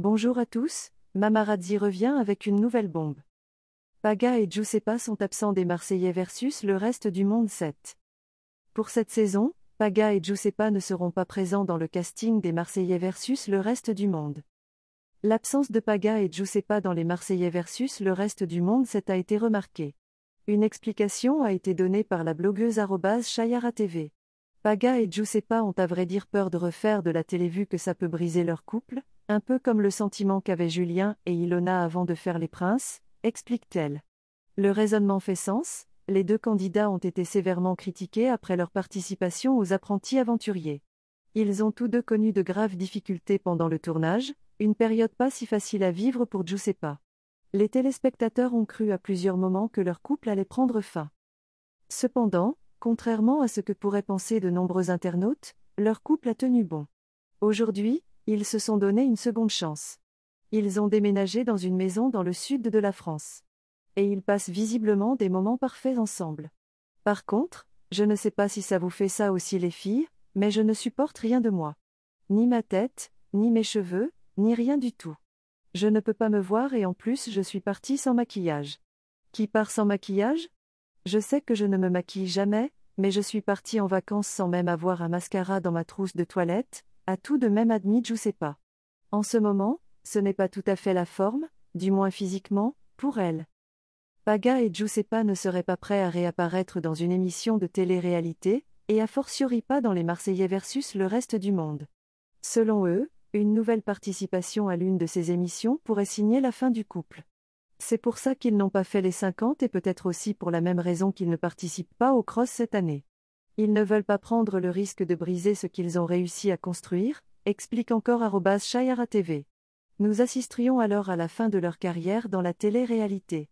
Bonjour à tous, Mamarazzi revient avec une nouvelle bombe. Paga et Giuseppa sont absents des Marseillais versus le reste du monde 7. Pour cette saison, Paga et Giuseppa ne seront pas présents dans le casting des Marseillais versus le reste du monde. L'absence de Paga et Giuseppa dans les Marseillais versus le reste du monde 7 a été remarquée. Une explication a été donnée par la blogueuse @ChayaraTV. Paga et Giuseppa ont à vrai dire peur de refaire de la télé vu que ça peut briser leur couple, un peu comme le sentiment qu'avaient Julien et Ilona avant de faire Les Princes, explique-t-elle. Le raisonnement fait sens, les deux candidats ont été sévèrement critiqués après leur participation aux Apprentis Aventuriers. Ils ont tous deux connu de graves difficultés pendant le tournage, une période pas si facile à vivre pour Giuseppa. Les téléspectateurs ont cru à plusieurs moments que leur couple allait prendre fin. Cependant, contrairement à ce que pourraient penser de nombreux internautes, leur couple a tenu bon. Aujourd'hui, ils se sont donné une seconde chance. Ils ont déménagé dans une maison dans le sud de la France. Et ils passent visiblement des moments parfaits ensemble. Par contre, je ne sais pas si ça vous fait ça aussi les filles, mais je ne supporte rien de moi. Ni ma tête, ni mes cheveux, ni rien du tout. Je ne peux pas me voir et en plus je suis partie sans maquillage. Qui part sans maquillage ? Je sais que je ne me maquille jamais, mais je suis partie en vacances sans même avoir un mascara dans ma trousse de toilette, a tout de même admis Giuseppa. En ce moment, ce n'est pas tout à fait la forme, du moins physiquement, pour elle. Paga et Giuseppa ne seraient pas prêts à réapparaître dans une émission de télé-réalité, et a fortiori pas dans les Marseillais versus le reste du monde. Selon eux, une nouvelle participation à l'une de ces émissions pourrait signer la fin du couple. C'est pour ça qu'ils n'ont pas fait les 50 et peut-être aussi pour la même raison qu'ils ne participent pas au cross cette année. Ils ne veulent pas prendre le risque de briser ce qu'ils ont réussi à construire, explique encore @ChayaraTV. Nous assisterions alors à la fin de leur carrière dans la télé-réalité.